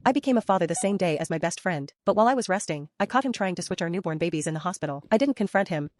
I became a father the same day as my best friend, but while I was resting, I caught him trying to switch our newborn babies in the hospital. I didn't confront him,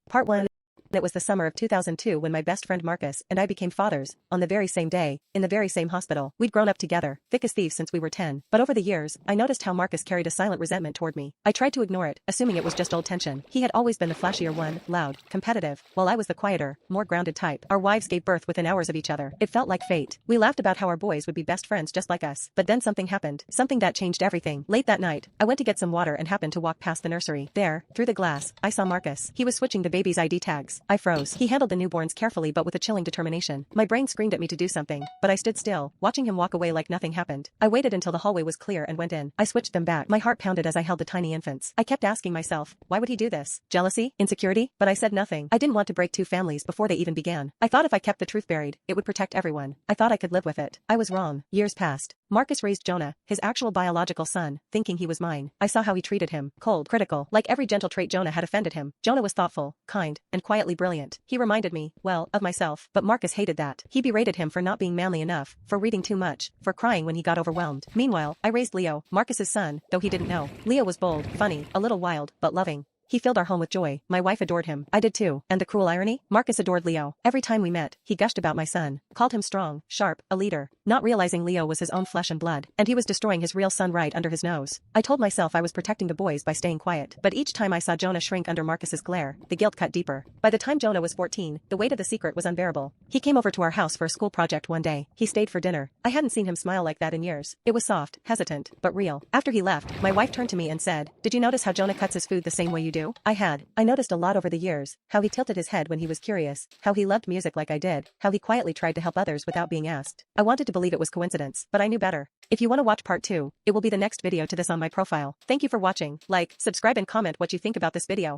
Part 1. It was the summer of 2002 when my best friend Marcus and I became fathers, on the very same day, in the very same hospital. We'd grown up together, thick as thieves since we were 10. But over the years, I noticed how Marcus carried a silent resentment toward me. I tried to ignore it, assuming it was just old tension. He had always been the flashier one, loud, competitive, while I was the quieter, more grounded type. Our wives gave birth within hours of each other. It felt like fate. We laughed about how our boys would be best friends just like us. But then something happened. Something that changed everything. Late that night, I went to get some water and happened to walk past the nursery. There, through the glass, I saw Marcus. He was switching the baby's ID tags. I froze. He handled the newborns carefully but with a chilling determination. My brain screamed at me to do something, but I stood still, watching him walk away like nothing happened. I waited until the hallway was clear and went in. I switched them back. My heart pounded as I held the tiny infants. I kept asking myself, why would he do this? Jealousy? Insecurity? But I said nothing. I didn't want to break two families before they even began. I thought if I kept the truth buried, it would protect everyone. I thought I could live with it. I was wrong. Years passed. Marcus raised Jonah, his actual biological son, thinking he was mine. I saw how he treated him, cold, critical. Like every gentle trait Jonah had offended him. Jonah was thoughtful, kind, and quietly brilliant. He reminded me, well, of myself. But Marcus hated that. He berated him for not being manly enough, for reading too much, for crying when he got overwhelmed. Meanwhile, I raised Leo, Marcus's son, though he didn't know. Leo was bold, funny, a little wild, but loving. He filled our home with joy. My wife adored him. I did too. And the cruel irony? Marcus adored Leo. Every time we met, he gushed about my son, called him strong, sharp, a leader, not realizing Leo was his own flesh and blood, and he was destroying his real son right under his nose. I told myself I was protecting the boys by staying quiet. But each time I saw Jonah shrink under Marcus's glare, the guilt cut deeper. By the time Jonah was 14, the weight of the secret was unbearable. He came over to our house for a school project one day. He stayed for dinner. I hadn't seen him smile like that in years. It was soft, hesitant, but real. After he left, my wife turned to me and said, "Did you notice how Jonah cuts his food the same way you do?" I had. I noticed a lot over the years, how he tilted his head when he was curious, how he loved music like I did, how he quietly tried to help others without being asked. I wanted to believe it was coincidence, but I knew better. If you want to watch part 2, it will be the next video to this on my profile. Thank you for watching. Like, subscribe and comment what you think about this video.